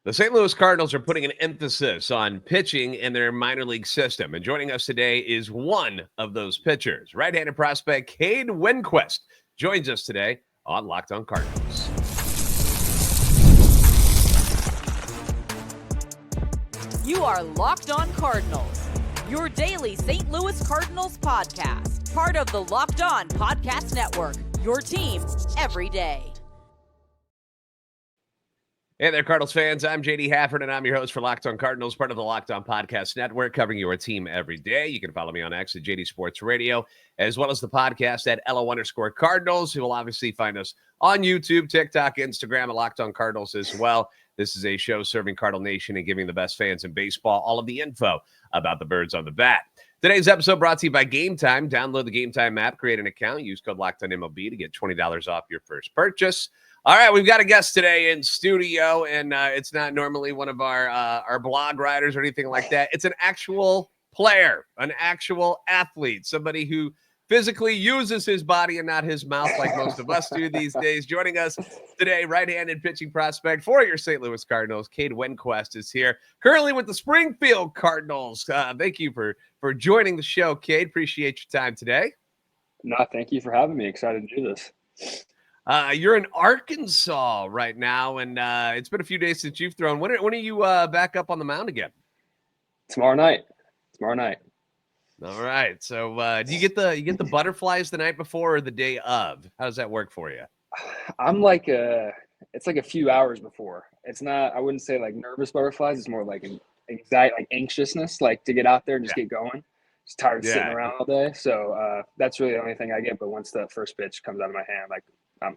The St. Louis Cardinals are putting an emphasis on pitching in their minor league system. And joining us today is one of those pitchers. Right-handed prospect Cade Winquest joins us today on Locked On Cardinals. You are Locked On Cardinals, your daily St. Louis Cardinals podcast. Part of the Locked On Podcast Network, your team every day. Hey there, Cardinals fans. I'm JD Hafford, and I'm your host for Locked On Cardinals, part of the Locked On Podcast Network, covering your team every day. You can follow me on X at JD Sports Radio, as well as the podcast at LO_Cardinals. You will obviously find us on YouTube, TikTok, Instagram, at Locked On Cardinals as well. This is a show serving Cardinal Nation and giving the best fans in baseball all of the info about the birds on the bat. Today's episode brought to you by Game Time. Download the Game Time app, create an account, use code LOCKEDONMLB to get $20 off your first purchase. All right, we've got a guest today in studio, and it's not normally one of our blog writers or anything like that. It's an actual player, an actual athlete, somebody who physically uses his body and not his mouth like most of us do these days. Joining us today, right-handed pitching prospect for your St. Louis Cardinals, Cade Winquest is here, currently with the Springfield Cardinals. Thank you for joining the show, Cade. Appreciate your time today. No, thank you for having me. Excited to do this. You're in Arkansas right now, and it's been a few days since you've thrown. When are you back up on the mound again? Tomorrow night. All right. So do you get the butterflies the night before or the day of? How does that work for you? I'm like it's like a few hours before. It's not. I wouldn't say like nervous butterflies. It's more like an anxiety, like anxiousness, like to get out there and just get going. Just tired of sitting around all day. So that's really the only thing I get. But once the first pitch comes out of my hand, like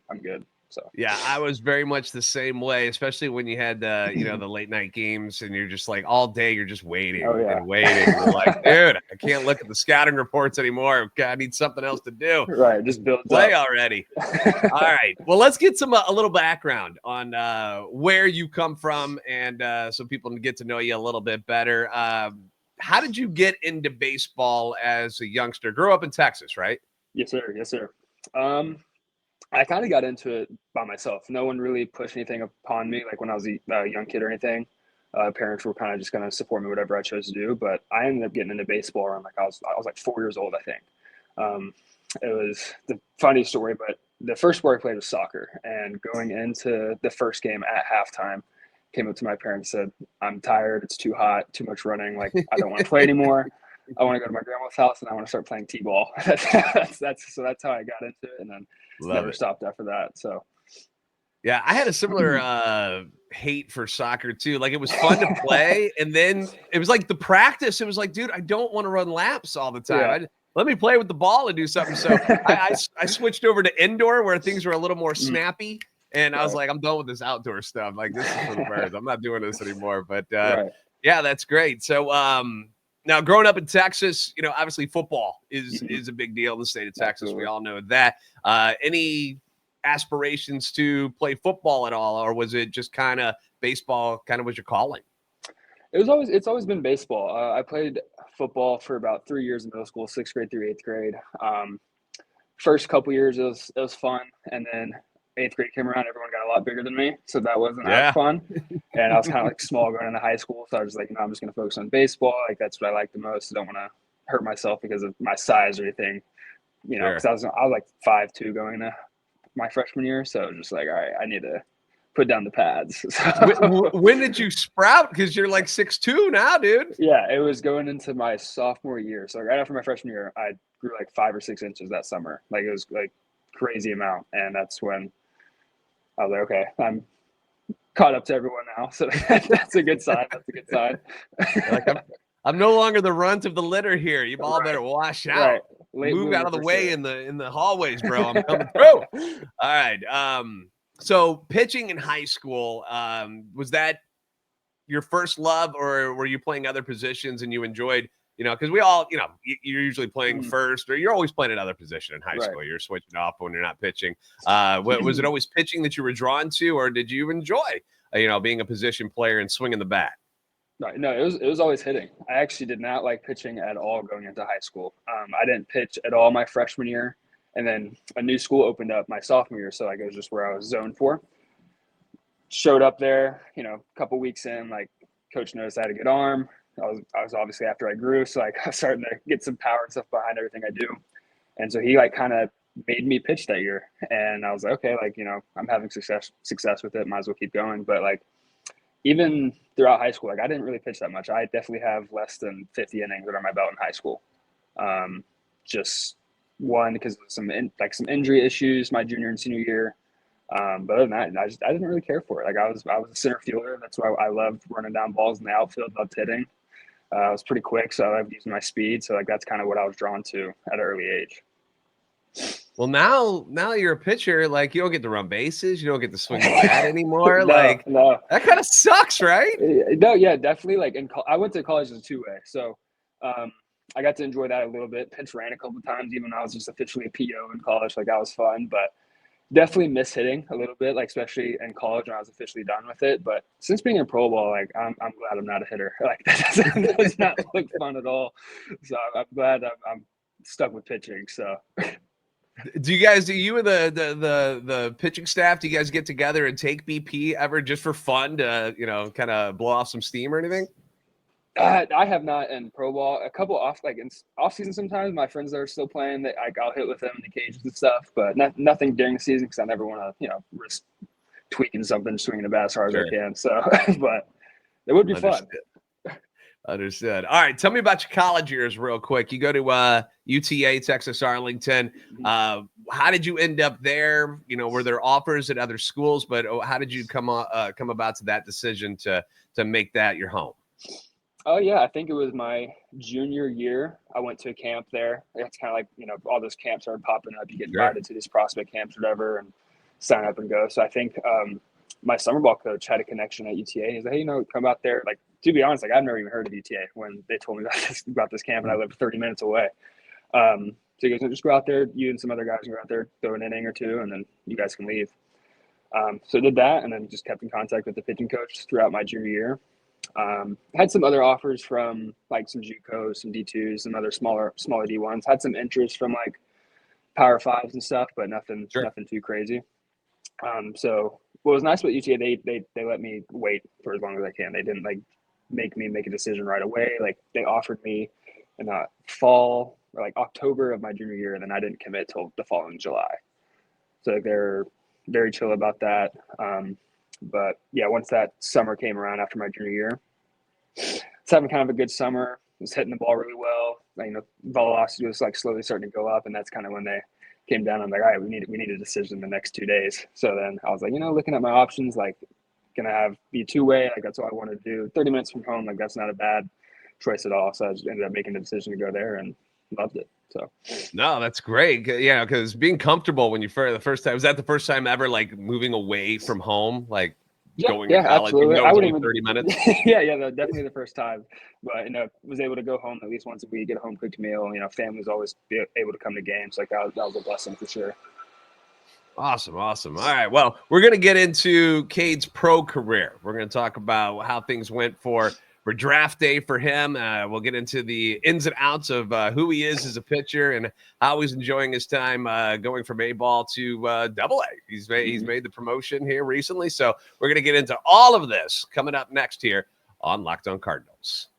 I'm good. So yeah, I was very much the same way, especially when you had the late night games and you're just like all day you're just waiting and waiting. You're like, dude, I can't look at the scouting reports anymore. I need something else to do. Right, just play already. All right. Well, let's get a little background on where you come from, and so people can get to know you a little bit better. How did you get into baseball as a youngster? Grew up in Texas, right? Yes, sir. I kind of got into it by myself. No one really pushed anything upon me, like when I was a young kid or anything. Parents were kind of just going to support me whatever I chose to do. But I ended up getting into baseball around I was like 4 years old, I think. It was the funny story, but the first sport I played was soccer. And going into the first game at halftime, came up to my parents and said, "I'm tired. It's too hot. Too much running. Like I don't want to play anymore. I want to go to my grandma's house and I want to start playing t-ball." that's how I got into it, and then never stopped after that. So yeah, I had a similar hate for soccer too. Like it was fun to play, and then it was like the practice. It was like, dude, I don't want to run laps all the time. Yeah. Let me play with the ball and do something. So I switched over to indoor where things were a little more snappy, and I was like, I'm done with this outdoor stuff. Like this is for the birds. I'm not doing this anymore. But yeah, that's great. So now, growing up in Texas, obviously football is a big deal in the state of Texas. Absolutely. We all know that. Any aspirations to play football at all, or was it just kind of baseball? Kind of was your calling? It's always been baseball. I played football for about 3 years in middle school, 6th grade through 8th grade. First couple years it was fun, and then 8th grade came around, everyone got a lot bigger than me, so that wasn't as fun. And I was kind of like small going into high school, so I was like, I'm just going to focus on baseball. Like that's what I like the most. I don't want to hurt myself because of my size or anything, because I was like 5'2" going into my freshman year, so just like, all right, I need to put down the pads. When did you sprout? Because you're like 6'2" now, dude. Yeah, it was going into my sophomore year. So right after my freshman year, I grew like 5 or 6 inches that summer. Like it was like crazy amount, and that's when I was like, okay, I'm caught up to everyone now. So that's a good sign. Like I'm no longer the runt of the litter here. You all better wash out. Right. Move out of the way in the hallways, bro. I'm coming through. All right. So pitching in high school, was that your first love, or were you playing other positions and you enjoyed, because we all, you're usually playing first, or you're always playing another position in high school. You're switching off when you're not pitching. Was it always pitching that you were drawn to, or did you enjoy, being a position player and swinging the bat? No, it was always hitting. I actually did not like pitching at all going into high school. I didn't pitch at all my freshman year, and then a new school opened up my sophomore year, so it was just where I was zoned for. showed up there, a couple weeks in, like coach noticed I had a good arm. I was obviously after I grew, so like I was starting to get some power and stuff behind everything I do. And so he like kind of made me pitch that year. And I was like, okay, like, I'm having success with it. Might as well keep going. But like, even throughout high school, like I didn't really pitch that much. I definitely have less than 50 innings under my belt in high school. Just one, because of some injury issues my junior and senior year. But other than that, I didn't really care for it. Like I was a center fielder. That's why I loved running down balls in the outfield, loved hitting. I was pretty quick, so I loved using my speed. So like that's kind of what I was drawn to at an early age. Well, now you're a pitcher. Like you don't get to run bases, you don't get to swing the bat anymore. No, that kind of sucks, right? No, yeah, definitely. Like I went to college as a two-way, so I got to enjoy that a little bit. Pitch ran a couple of times, even when I was just officially a PO in college. Like that was fun, but definitely miss hitting a little bit, like especially in college when I was officially done with it. But since being in pro ball, like I'm glad I'm not a hitter. Like that does not look fun at all. So I'm glad I'm stuck with pitching. So. Do you and the pitching staff, do you guys get together and take BP ever just for fun to, kind of blow off some steam or anything? I have not in pro ball. A couple in off season sometimes. My friends that are still playing, that I'll hit with them in the cages and stuff, but nothing during the season because I never want to, risk tweaking something, swinging the bat as hard as I can. So, but it would be fun. Understood. All right. Tell me about your college years real quick. You go to UTA, Texas Arlington. How did you end up there? Were there offers at other schools, but how did you come about to that decision to make that your home? Oh yeah. I think it was my junior year. I went to a camp there. It's kind of like, all those camps are popping up. You get invited to these prospect camps or whatever and sign up and go. So I think, my summer ball coach had a connection at UTA. He's like, hey, come out there. Like, to be honest, like I've never even heard of UTA when they told me about this camp, and I lived 30 minutes away. So he goes, just go out there. You and some other guys can go out there, throw an inning or two, and then you guys can leave. So I did that, and then just kept in contact with the pitching coach throughout my junior year. Had some other offers from like some JUCOs, some D2s, some other smaller D1s. Had some interest from like Power Fives and stuff, but nothing too crazy. So what was nice about UTA, they let me wait for as long as I can. They didn't like make me make a decision right away. Like they offered me in the fall or like October of my junior year, and then I didn't commit till the following July. So like, they're very chill about that. But yeah, once that summer came around after my junior year, it's having kind of a good summer. Was hitting the ball really well. Velocity was like slowly starting to go up, and that's kind of when they came down. I'm like, all right, we need a decision the next 2 days. So then I was like, looking at my options, like gonna be a two-way, like that's what I want to do. 30 minutes from home, like that's not a bad choice at all. So I just ended up making the decision to go there and loved it. So no, that's great. Yeah, because being comfortable when the first time, was that the first time ever like moving away from home, like going to college? Absolutely. I wouldn't even 30 minutes. yeah, definitely the first time. But was able to go home at least once a week, get a home cooked meal. Family's always able to come to games. Like that was a blessing for sure. Awesome. All right. Well, we're going to get into Cade's pro career. We're going to talk about how things went for draft day for him. We'll get into the ins and outs of who he is as a pitcher and how he's enjoying his time going from A-ball to Double-A. He's made the promotion here recently. So we're going to get into all of this coming up next here on Locked On Cardinals.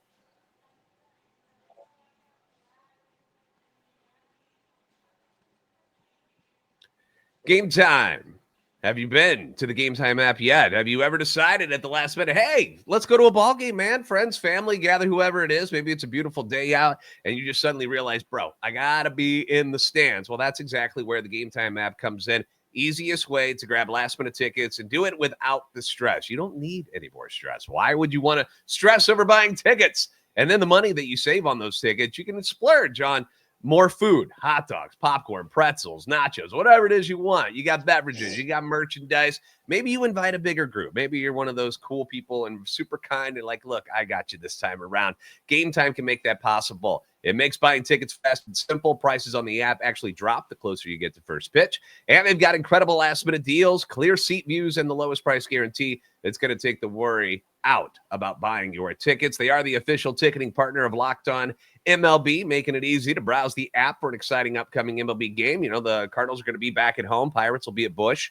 Game time. Have you been to the Game Time app yet? Have you ever decided at the last minute, hey, let's go to a ball game, man? Friends, family, gather whoever it is. Maybe it's a beautiful day out, and you just suddenly realize, bro, I got to be in the stands. Well, that's exactly where the Game Time app comes in. Easiest way to grab last-minute tickets and do it without the stress. You don't need any more stress. Why would you want to stress over buying tickets? And then the money that you save on those tickets, you can splurge on more food, hot dogs, popcorn, pretzels, nachos, whatever it is you want. You got beverages, you got merchandise. Maybe you invite a bigger group. Maybe you're one of those cool people and super kind and like, look, I got you this time around. Game Time can make that possible. It makes buying tickets fast and simple. Prices on the app actually drop the closer you get to first pitch. And they've got incredible last-minute deals, clear seat views, and the lowest price guarantee. It's going to take the worry out about buying your tickets. They are the official ticketing partner of Locked On, MLB, making it easy to browse the app for an exciting upcoming MLB game. You know, the Cardinals are going to be back at home. Pirates will be at Busch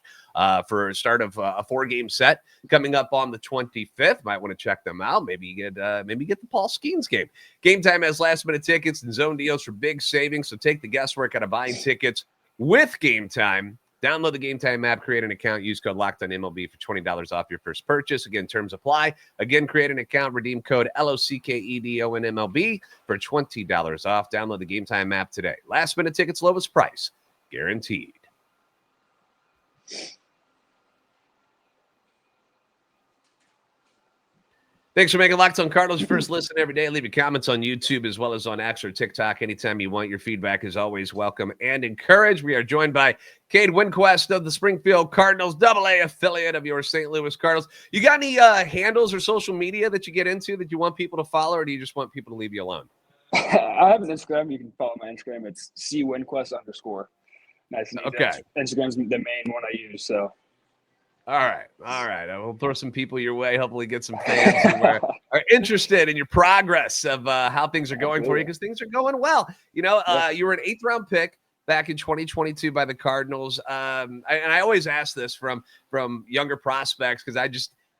for a start of a 4-game set coming up on the 25th. Might want to check them out. Maybe get the Paul Skeens game. Game Time has last-minute tickets and zone deals for big savings, so take the guesswork out of buying tickets with Game Time. Download the Game Time app, create an account, use code LOCKEDONMLB for $20 off your first purchase. Again, terms apply. Again, create an account, redeem code LOCKEDONMLB for $20 off. Download the Game Time app today. Last minute tickets, lowest price, guaranteed. Thanks for making Locked On Cardinals your first listen every day. Leave your comments on YouTube as well as on X or TikTok anytime you want. Your feedback is always welcome and encouraged. We are joined by Cade Winquest of the Springfield Cardinals, Double-A affiliate of your St. Louis Cardinals. You got any handles or social media that you get into that you want people to follow, or do you just want people to leave you alone? I have an Instagram. You can follow my Instagram. It's @CWinquest_. Nice and easy. Okay. Instagram's the main one I use, so. All right. I will throw some people your way, hopefully get some fans who are interested in your progress of how things are going for you, because things are going well. You know, you were an 8th-round pick back in 2022 by the Cardinals. And I always ask this from younger prospects because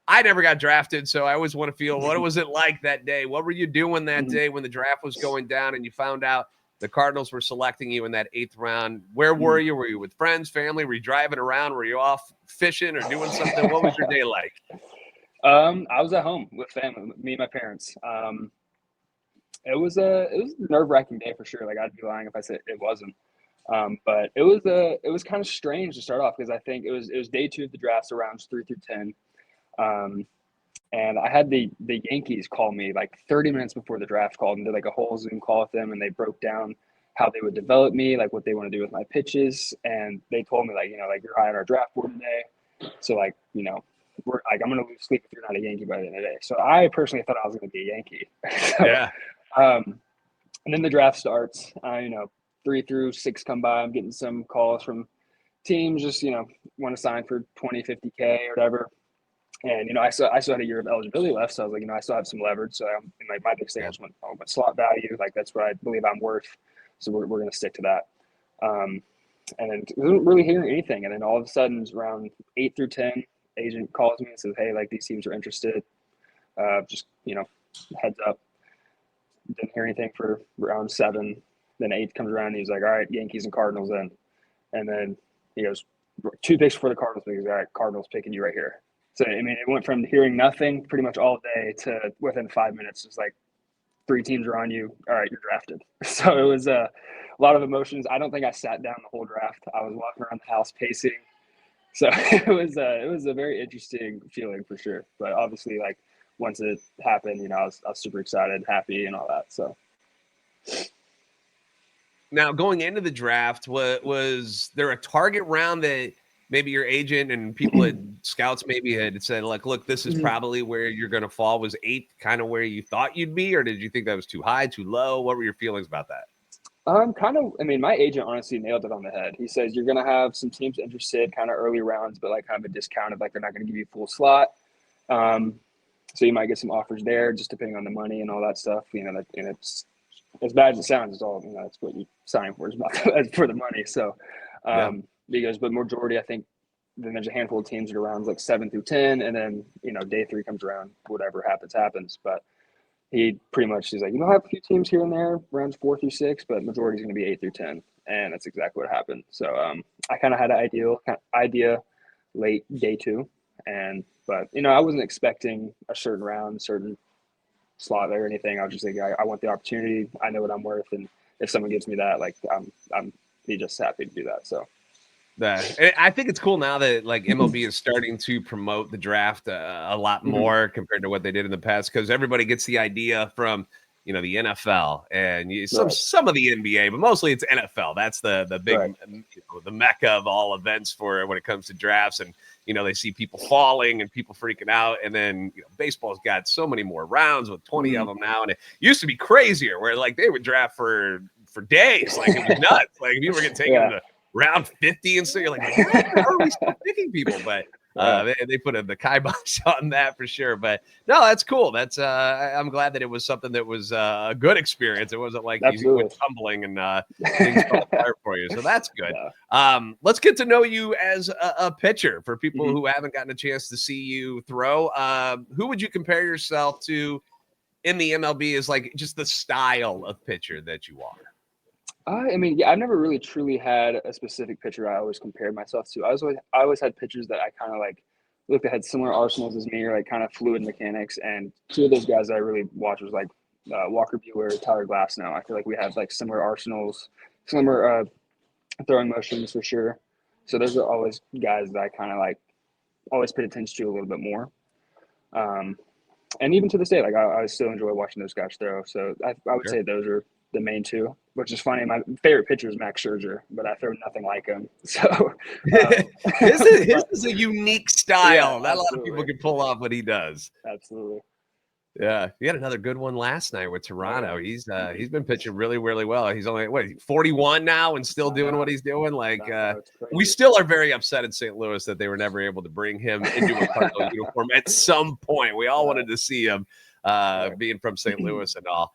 I never got drafted, so I always want to feel, what was it like that day? What were you doing that day when the draft was going down and you found out the Cardinals were selecting you in that 8th round? Where were you? Were you with friends, family? Were you driving around? Were you off fishing or doing something? What was your day like? I was at home with family, me and my parents. It was a nerve-wracking day for sure. Like, I'd be lying if I said it wasn't. But it was kind of strange to start off because I think it was day 2 of the draft, so rounds 3 through 10. And I had the Yankees call me like 30 minutes before the draft called and did like a whole Zoom call with them, and they broke down how they would develop me, like what they want to do with my pitches. And they told me like, you know, like, you're high on our draft board today. So like, you know, I'm going to lose sleep if you're not a Yankee by the end of the day. So I personally thought I was going to be a Yankee. So, yeah. And then the draft starts, 3 through 6 come by. I'm getting some calls from teams just, want to sign for 20, 50K or whatever. And, I still had a year of eligibility left. So I was like, I still have some leverage. So my big thing was my slot value. Like, that's what I believe I'm worth. So we're going to stick to that. And then I wasn't really hearing anything. And then all of a sudden, around 8 through 10, agent calls me and says, hey, like, these teams are interested. Just, heads up. Didn't hear anything for round 7. Then 8 comes around and he's like, all right, Yankees and Cardinals in. And then he goes, 2 picks for the Cardinals. He goes, all right, Cardinals picking you right here. So, it went from hearing nothing pretty much all day to within 5 minutes, it's like 3 teams are on you. All right, you're drafted. So it was a lot of emotions. I don't think I sat down the whole draft. I was walking around the house pacing. So it was a very interesting feeling for sure. But obviously, like, once it happened, I was super excited, happy, and all that. So. Now, going into the draft, was there a target round that maybe your agent and people scouts maybe had said, like, look, this is probably where you're going to fall? Was 8 kind of where you thought you'd be, or did you think that was too high, too low? What were your feelings about that? My agent honestly nailed it on the head. He says you're going to have some teams interested kind of early rounds, but like kind of a discounted, like they're not going to give you a full slot. So you might get some offers there just depending on the money and all that stuff. And it's as bad as it sounds, it's all, that's what you sign for, is about for the money. So, because, but majority, I think, then there's a handful of teams that are around like 7 through 10, and then day 3 comes around, whatever happens. But he pretty much is like, I have a few teams here and there, rounds 4 through 6, but majority is going to be 8 through 10, and that's exactly what happened. So I kind of had an idea late day 2, but I wasn't expecting a certain round, certain slot there or anything. I was just like, I want the opportunity. I know what I'm worth, and if someone gives me that, like, I'm be just happy to do that. So. I think it's cool now that like MLB is starting to promote the draft a lot more compared to what they did in the past, because everybody gets the idea from the NFL and some of the NBA, but mostly it's NFL. That's the big the mecca of all events for when it comes to drafts, and they see people falling and people freaking out, and then baseball's got so many more rounds with 20 of them now, and it used to be crazier where like they would draft for days, like it was nuts. Like if you were getting taken to round 50 and so you're like, how are we still picking people? But They put the kibosh on that for sure. But no, that's cool. That's I'm glad that it was something that was a good experience. It wasn't like you went tumbling and things fell apart for you. So that's good. Let's get to know you as a pitcher for people who haven't gotten a chance to see you throw. Who would you compare yourself to in the MLB as like just the style of pitcher that you are? I mean, yeah, I've never really truly had a specific pitcher I always compared myself to. I always had pitchers that I kind of like looked at had similar arsenals as me, or like kind of fluid mechanics. And two of those guys I really watched was like Walker Buehler, Tyler Glasnow. I feel like we have like similar arsenals, similar throwing motions for sure. So those are always guys that I kind of like always paid attention to a little bit more. And even to this day, like I still enjoy watching those guys throw. So I would say those are the main two, which is funny. My favorite pitcher is Max Scherzer, but I throw nothing like him. So his is a unique style. Not a lot of people can pull off what he does. Absolutely. Yeah, he had another good one last night with Toronto. He's been pitching really, really well. He's only 41 now and still doing what he's doing. Like we still are very upset in St. Louis that they were never able to bring him into a Cardinal uniform at some point. We all wanted to see him being from St. Louis and all.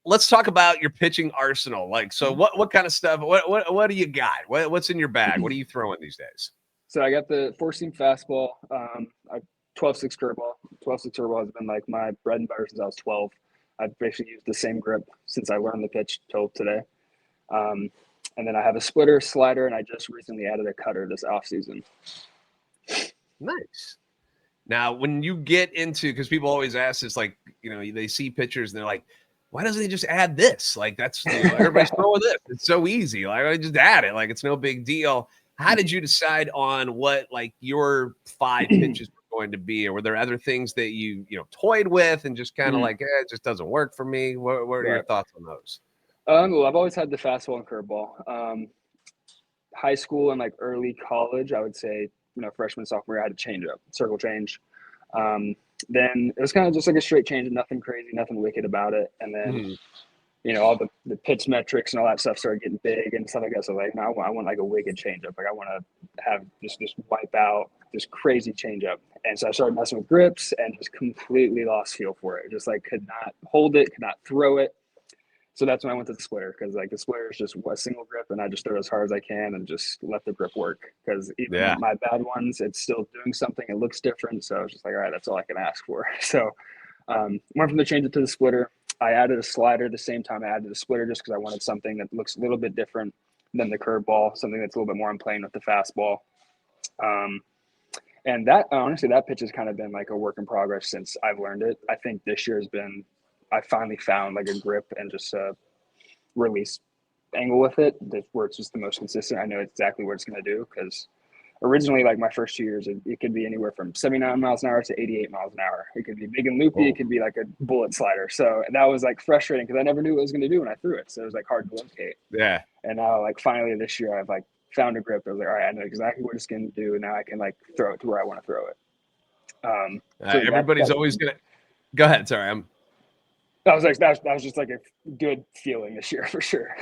Let's talk about your pitching arsenal. Like, so what kind of stuff? What do you got? What's in your bag? What are you throwing these days? So I got the 4-seam fastball. 12-6 curveball. 12-6 curveball has been like my bread and butter since I was 12. I've basically used the same grip since I learned the pitch till today. And then I have a splitter, slider, and I just recently added a cutter this offseason. Nice. Now, when you get into, because people always ask this, like, they see pitchers and they're like, why doesn't he just add this? Like, that's everybody's throwing this. It's so easy. Like, I just add it. Like, it's no big deal. How did you decide on what like your 5 pitches were going to be, or were there other things that you toyed with and just kind of like, it just doesn't work for me? What are your thoughts on those? Well, I've always had the fastball and curveball. High school and like early college, I would say, freshman, sophomore, I had to change up, circle change. Then it was kind of just like a straight change, nothing crazy, nothing wicked about it. And then all the pitch metrics and all that stuff started getting big and stuff like that. So like, no, I want like a wicked changeup. Like I want to have just wipe out this crazy changeup. And so I started messing with grips and just completely lost feel for it. Just like could not hold it, could not throw it. So that's when I went to the splitter, because like the splitter is just a single grip and I just throw as hard as I can and just let the grip work. Because even my bad ones, it's still doing something. It looks different. So I was just like, all right, that's all I can ask for. So went from the change to the splitter. I added a slider the same time I added a splitter, just because I wanted something that looks a little bit different than the curveball, something that's a little bit more on playing with the fastball. And that, honestly, that pitch has kind of been like a work in progress since I've learned it. I think this year has been, I finally found like a grip and just a release angle with it, where it's just the most consistent. I know exactly what it's going to do, because originally, like my first 2 years, it could be anywhere from 79 miles an hour to 88 miles an hour. It could be big and loopy. It could be like a bullet slider. So that was like frustrating, because I never knew what it was going to do when I threw it. So it was like hard to locate. Yeah. And now, like finally this year, I've like found a grip. I was like, all right, I know exactly what it's going to do. And now I can like throw it to where I want to throw it. Everybody's always going to go ahead. Sorry. That was just like a good feeling this year for sure.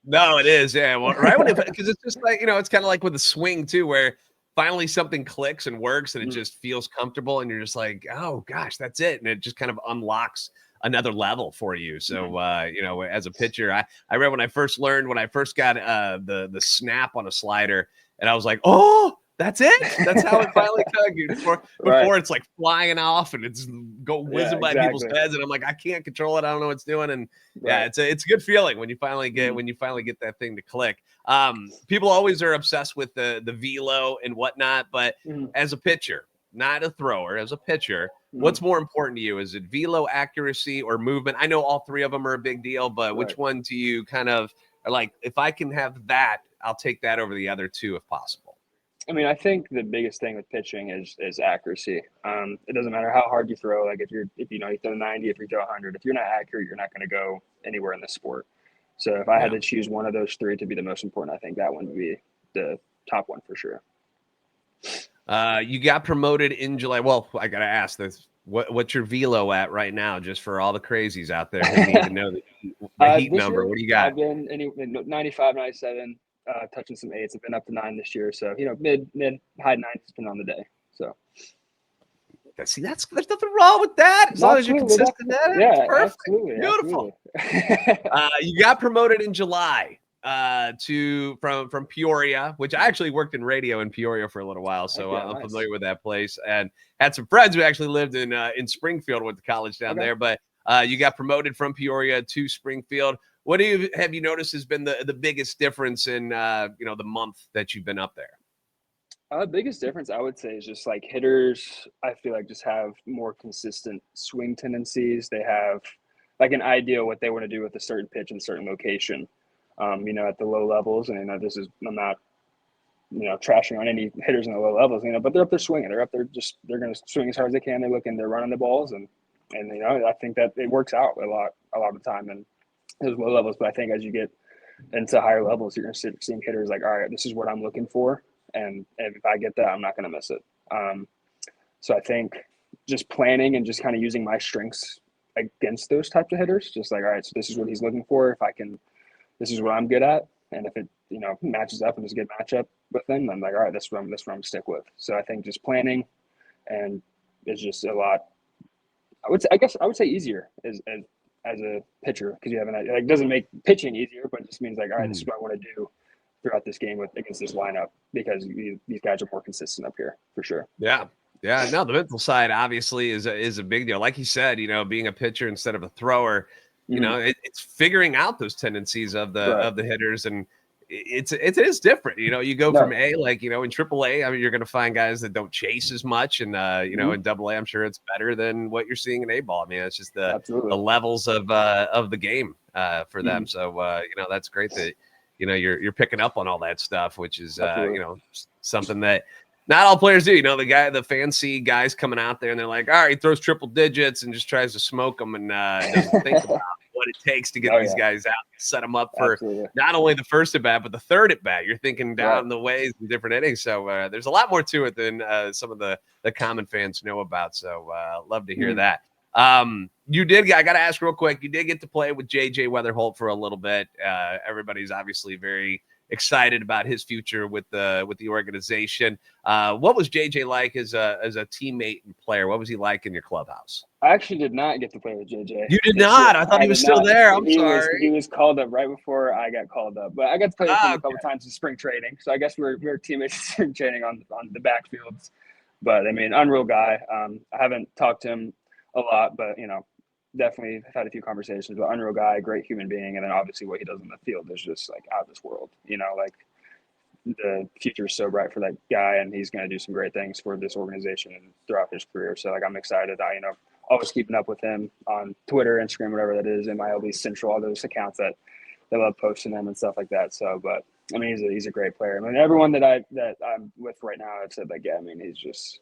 No, it is. Yeah. Well, right. Because it's just like, it's kind of like with the swing too, where finally something clicks and works and it just feels comfortable. And you're just like, oh gosh, that's it. And it just kind of unlocks another level for you. So, as a pitcher, I remember when I first got the snap on a slider, and I was like, oh, that's it. That's how it finally cut. Before it's like flying off and it's whizzing by people's heads, and I'm like, I can't control it. I don't know what it's doing. And it's a good feeling when you finally get that thing to click. People always are obsessed with the velo and whatnot, but as a pitcher, not a thrower, as a pitcher, what's more important to you? Is it velo, accuracy, or movement? I know all 3 of them are a big deal, but which one do you kind of are like, if I can have that, I'll take that over the other 2 if possible? I mean, I think the biggest thing with pitching is accuracy. It doesn't matter how hard you throw. Like if you throw 90, if you throw 100, if you're not accurate, you're not going to go anywhere in the sport. So if I had to choose one of those 3 to be the most important, I think that one would be the top one for sure. You got promoted in July. Well, I got to ask this. What's your velo at right now, just for all the crazies out there who need to know the heat number? Year, what do you got? I've been 95, 97. touching some 8s. I've been up to 9 this year. So, mid, high 9s has been on the day. So. See, there's nothing wrong with that. As long as you're Absolutely, consistent at it, yeah, it's perfect. absolutely. Beautiful. Absolutely. You got promoted in July from Peoria, which I actually worked in radio in Peoria for a little while, so I'm nice. familiar with that place, and had some friends who actually lived in Springfield, went to college down there. But you got promoted from Peoria to Springfield. What have you noticed has been the biggest difference in the month that you've been up there? Biggest difference I would say is just like hitters, I feel like just have more consistent swing tendencies. They have like an idea what they want to do with a certain pitch in a certain location, at the low levels. And, I'm not, trashing on any hitters in the low levels, but they're up there swinging. They're up there they're going to swing as hard as they can. They're running the balls. And I think that it works out a lot of the time in those low levels. But I think as you get into higher levels, you're going to start seeing hitters like, all right, this is what I'm looking for. And if I get that, I'm not going to miss it. So I think just planning and just kind of using my strengths against those types of hitters, just like, all right, so this is what he's looking for. This is what I'm good at. And if it, matches up and is a good matchup with them, I'm like, all right, this is what I'm going to stick with. So I think just planning and is just a lot, I would say easier as a pitcher, because you have it doesn't make pitching easier, but it just means like, all right, this is what I want to do throughout this game against this lineup, because these guys are more consistent up here for sure. Yeah. No, the mental side obviously is a big deal. Like you said, being a pitcher instead of a thrower, it's figuring out those tendencies of the hitters, and it is different. You go from A, like in Double-A, I mean, you're going to find guys that don't chase as much, and in Double-A, I'm sure it's better than what you're seeing in A-ball. I mean, it's just the levels of the game for them. So that's great that you're picking up on all that stuff, which is something that not all players do. The fancy guys coming out there and they're like, all right, he throws triple digits and just tries to smoke them and doesn't think about what it takes to get these guys out, set them up for not only the first at bat, but the third at bat. You're thinking down the ways in different innings. So there's a lot more to it than some of the common fans know about. So love to hear that. I got to ask real quick, you did get to play with JJ Weatherholt for a little bit. Everybody's obviously very excited about his future with the organization. What was JJ like as a teammate and player? What was he like in your clubhouse? I actually did not get to play with JJ. You did not? I thought he was still there. I'm sorry. He was called up right before I got called up, but I got to play with him a couple times in spring training. So I guess we were teammates in spring training on the backfields. But I mean, unreal guy. I haven't talked to him a lot, but definitely had a few conversations. But unreal guy, great human being, and then obviously what he does in the field is just like out of this world. Like the future is so bright for that guy, and he's going to do some great things for this organization and throughout his career. So like I'm excited. Always keeping up with him on Twitter, Instagram, whatever that is, MILB Central, all those accounts that they love posting them and stuff like that. So, but I mean, he's a great player. I mean, everyone that I'm with right now, I've said like, yeah, I mean, he's just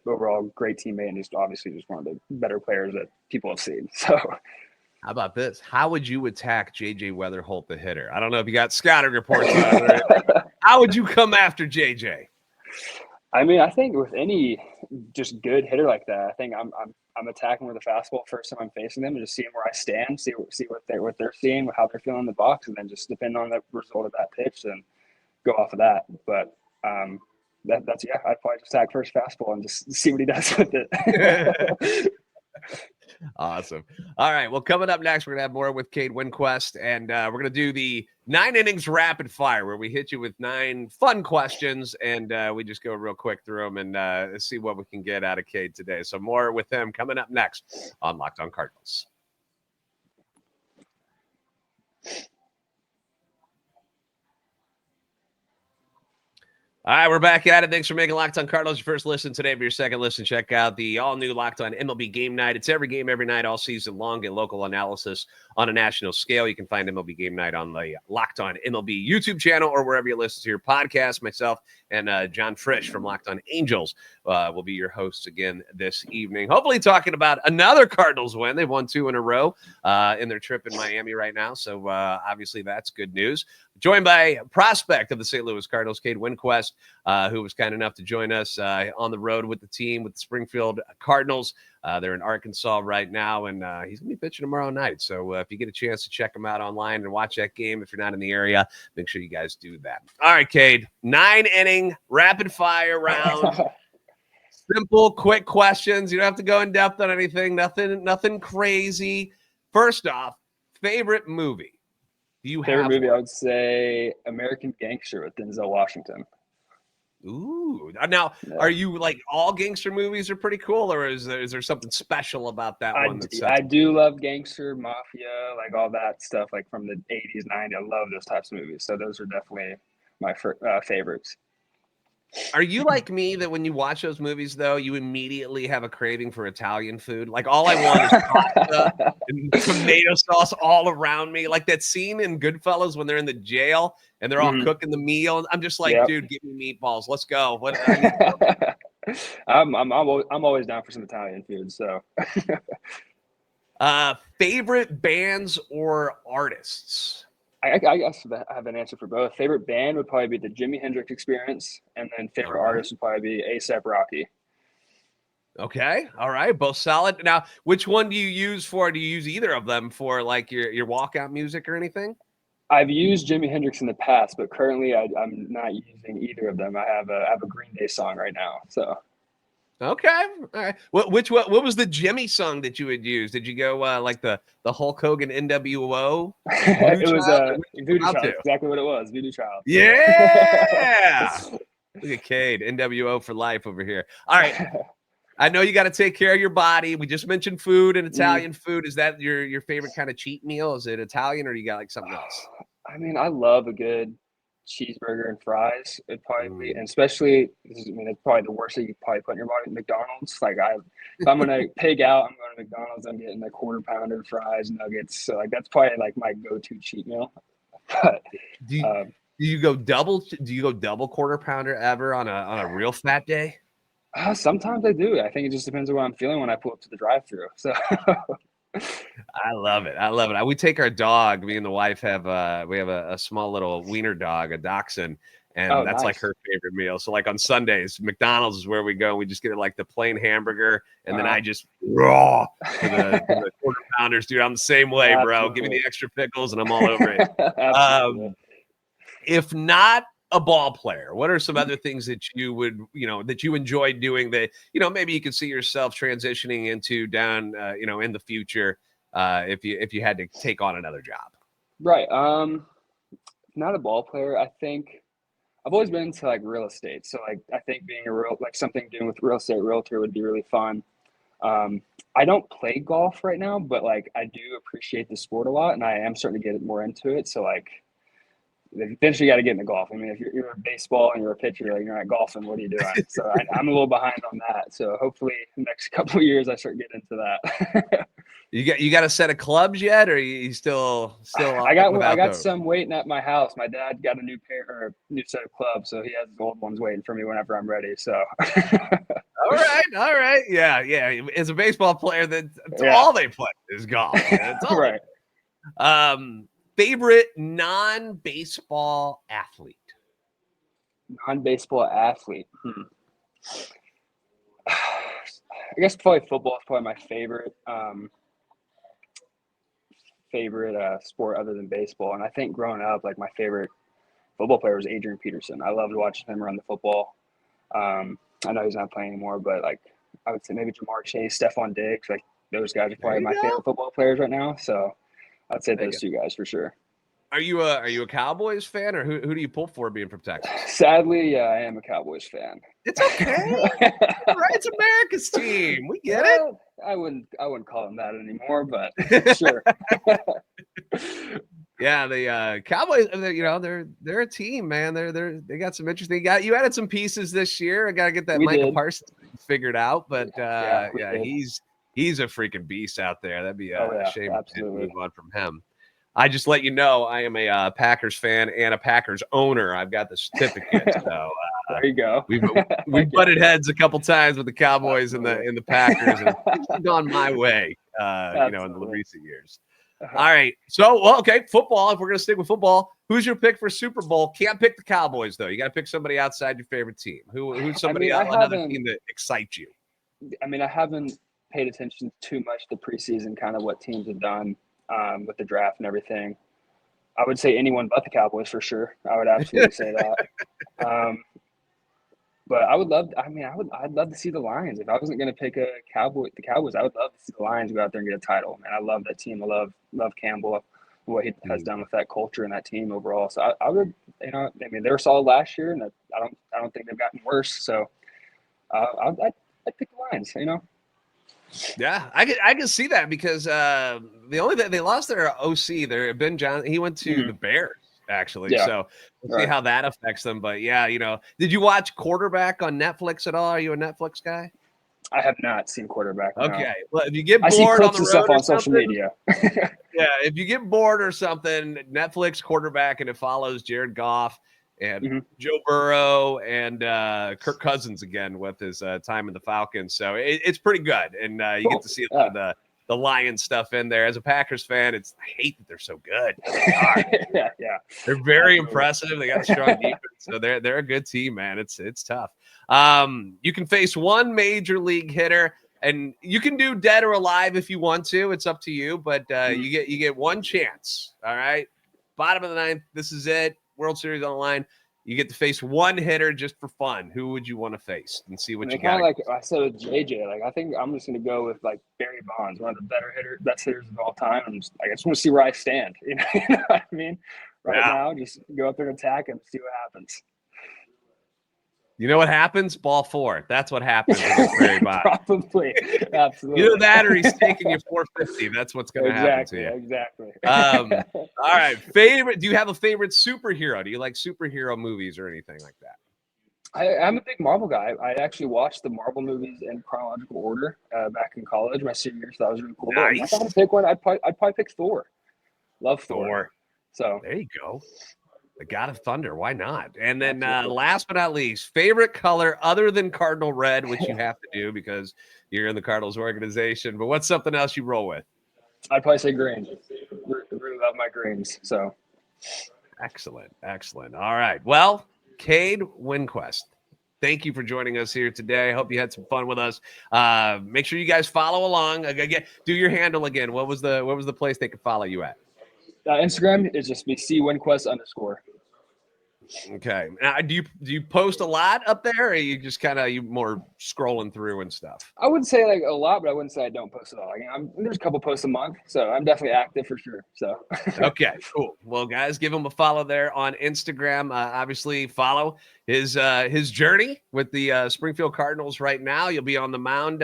overall great teammate, and he's obviously just one of the better players that people have seen. So how about this? How would you attack JJ Weatherholt, the hitter? I don't know if you got scouting reports on it or anything. How would you come after JJ? I mean, I think with any just good hitter like that, I think I'm attacking with a fastball first time I'm facing them, and just seeing where I stand, see what they're seeing, how they're feeling in the box, and then just depending on the result of that pitch, then go off of that. But that's I'd probably just attack first fastball and just see what he does with it. Awesome. All right. Well, coming up next, we're going to have more with Cade Winquest, and we're going to do the 9 innings rapid fire, where we hit you with 9 fun questions, and we just go real quick through them and see what we can get out of Cade today. So more with him coming up next on Locked On Cardinals. All right, we're back at it. Thanks for making Locked On Cardinals your first listen today. For your second listen, check out the all-new Locked On MLB Game Night. It's every game, every night, all season long. Get local analysis on a national scale. You can find MLB Game Night on the Locked On MLB YouTube channel or wherever you listen to your podcast. Myself and John Frisch from Locked On Angels will be your hosts again this evening. Hopefully talking about another Cardinals win. They've won 2 in a row in their trip in Miami right now. So obviously that's good news. Joined by a prospect of the St. Louis Cardinals, Cade Winquest, who was kind enough to join us on the road with the team, with the Springfield Cardinals. They're in Arkansas right now, and he's going to be pitching tomorrow night. So if you get a chance to check him out online and watch that game, if you're not in the area, make sure you guys do that. All right, Cade, 9-inning rapid-fire round. Simple, quick questions. You don't have to go in depth on anything. Nothing crazy. First off, favorite movie? Do you Favorite have movie? one? I would say American Gangster with Denzel Washington. Ooh. Now, Are you like all gangster movies are pretty cool, or is there something special about that one? I do love gangster, mafia, like all that stuff, like from the 80s, 90s. I love those types of movies. So those are definitely my favorites. Are you like me that when you watch those movies, though, you immediately have a craving for Italian food? Like, all I want is pasta and tomato sauce all around me. Like that scene in Goodfellas when they're in the jail and they're all cooking the meal. I'm just like, dude, give me meatballs. Let's go. I'm always down for some Italian food. So, favorite bands or artists? I guess I have an answer for both. Favorite band would probably be the Jimi Hendrix Experience, and then favorite artist would probably be A$AP Rocky. Okay, all right, both solid. Now, which one do you use for? Do you use either of them for like your walkout music or anything? I've used Jimi Hendrix in the past, but currently I'm not using either of them. I have a Green Day song right now, so. Okay. All right. What was the Jimmy song that you would use? Did you go like the Hulk Hogan NWO? It was Voodoo Child. Exactly what it was. Voodoo Child. Yeah. Look at Cade, NWO for life over here. All right. I know you got to take care of your body. We just mentioned food and Italian food. Is that your favorite kind of cheat meal? Is it Italian or you got like something else? I mean, I love a good cheeseburger and fries. It'd probably be, and especially, it's probably the worst thing you could probably put in your body. McDonald's. Like if I'm gonna pig out, I'm going to McDonald's. I'm getting a quarter pounder, fries, nuggets. So like that's probably like my go-to cheat meal. But do you go double? Do you go double quarter pounder ever on a real fat day? Sometimes I do. I think it just depends on what I'm feeling when I pull up to the drive-thru. So. I love it. We take our dog. Me and the wife have a small little wiener dog, a dachshund, and that's like her favorite meal. So like on Sundays, McDonald's is where we go. We just get like the plain hamburger, and then I just raw for the quarter pounders, dude. I'm the same way, bro. Give me the extra pickles, and I'm all over it. If not a ball player, what are some other things that you would, that you enjoy doing that, maybe you could see yourself transitioning into down, in the future, if you had to take on another job? Right. Not a ball player. I think I've always been into like real estate. So like, I think being something doing with real estate realtor would be really fun. I don't play golf right now, but like I do appreciate the sport a lot, and I am starting to get more into it. So like, eventually you got to get into golf. I mean, if you're a baseball and you're a pitcher, like you're not golfing, what are you doing? So I'm a little behind on that. So hopefully the next couple of years I start getting into that. You got a set of clubs yet, or you still? I got some waiting at my house. My dad got a new set of clubs, so he has the old ones waiting for me whenever I'm ready. So. All right, yeah. As a baseball player, that's all they play is golf. That's all right. Favorite non-baseball athlete? Non-baseball athlete. I guess probably football is probably my favorite sport other than baseball. And I think growing up, like my favorite football player was Adrian Peterson. I loved watching him run the football. I know he's not playing anymore, but like I would say maybe Jamar Chase, Stephon Diggs, like those guys are probably my favorite football players right now. So I'd say those two guys for sure. Are you a Cowboys fan, or who do you pull for being from Texas? Sadly, yeah, I am a Cowboys fan. It's okay. Right, it's America's team. We get it. I wouldn't call them that anymore, but sure. Yeah, the Cowboys, they're a team, man. They got some interesting. You added some pieces this year. I got to get that Micah Parsons figured out out, but he's a freaking beast out there. That'd be a shame to move on from him. I just let you know I am a Packers fan and a Packers owner. I've got the certificate. So there you go. We've butted heads a couple times with the Cowboys and the Packers, and it's gone my way, in the recent years. All right. So, okay, football. If we're gonna stick with football, Who's your pick for Super Bowl? Can't pick the Cowboys, though. You got to pick somebody outside your favorite team. Who's somebody another team that excites you? I mean, I haven't paid attention too much to preseason, kind of what teams have done with the draft and everything. I would say anyone but the Cowboys for sure. I would absolutely say that. But I'd love to see the Lions. If I wasn't going to pick the Cowboys, I would love to see the Lions go out there and get a title. Man, I love that team. I love Campbell, what he has done with that culture and that team overall. So I would, they were solid last year, and I don't think they've gotten worse. So I'd pick the Lions. Yeah, I can see that because they lost their OC. There, Ben Johnson. He went to the Bears. Actually, yeah. So we'll see how that affects them. But yeah, did you watch Quarterback on Netflix at all? Are you a Netflix guy? I have not seen Quarterback. No. Okay, well, if you get bored I see clips on the and road stuff on social media. Yeah, if you get bored or something, Netflix Quarterback, and it follows Jared Goff and Joe Burrow and Kirk Cousins again with his time in the Falcons. So it's pretty good, and you get to see a lot of the Lions stuff in there. As a Packers fan, I hate that they're so good. They are. yeah. They're very impressive. They got a strong defense, so they're a good team, man. It's tough. You can face one major league hitter, and you can do dead or alive if you want to. It's up to you, but you get one chance. All right, bottom of the ninth. This is it. World Series on the line. You get to face one hitter just for fun. Who would you want to face and see what you got? Kind of like I said with JJ. Like I think I'm just going to go with like Barry Bonds, one of the best hitters of all time. I just want to see where I stand. You know what I mean? Now, just go up there and attack and see what happens. You know what happens? Ball 4. That's what happens with Barry Bonds. Probably. Absolutely. Either that or he's taking you 450. That's what's going to happen to you. Exactly. All right. Do you have a favorite superhero? Do you like superhero movies or anything like that? I'm a big Marvel guy. I actually watched the Marvel movies in chronological order back in college, my senior year, so that was really cool. Nice. If I had to pick one, I'd probably pick Thor. Love Thor. So there you go. The God of Thunder. Why not? And then last but not least, favorite color other than Cardinal red, which you have to do because you're in the Cardinals organization. But what's something else you roll with? I'd probably say green. Really love my greens. So excellent. All right. Well, Cade Winquest, thank you for joining us here today. I hope you had some fun with us. Make sure you guys follow along. Again, do your handle again. What was the place they could follow you at? Instagram is just be C_Winquest_. Okay. Now, do you post a lot up there, or are you just you more scrolling through and stuff? I would say like a lot, but I wouldn't say I don't post at all. There's a couple posts a month, so I'm definitely active for sure. So okay, cool. Well, guys, give him a follow there on Instagram. Obviously, follow his journey with the Springfield Cardinals right now. You'll be on the mound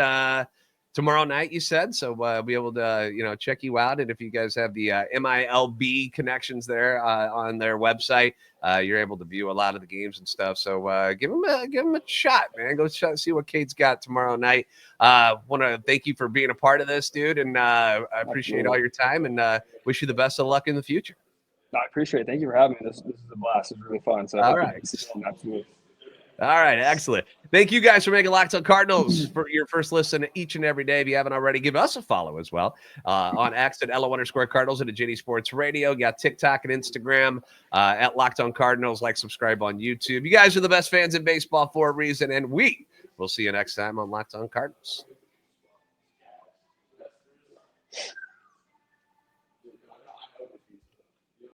tomorrow night, you said, so we'll be able to check you out. And if you guys have the MILB connections there on their website, you're able to view a lot of the games and stuff. So give him a shot, man. Go see what Cade's got tomorrow night. Want to thank you for being a part of this, dude, and I appreciate all your time and wish you the best of luck in the future. I appreciate it. Thank you for having me. This is a blast. It's really fun. So all right. Absolutely. All right, excellent. Thank you guys for making Locked On Cardinals for your first listen each and every day. If you haven't already, give us a follow as well on X at @LO_Cardinals and at JD Sports Radio. You got TikTok and Instagram at Locked On Cardinals. Like, subscribe on YouTube. You guys are the best fans in baseball for a reason, and we will see you next time on Locked On Cardinals.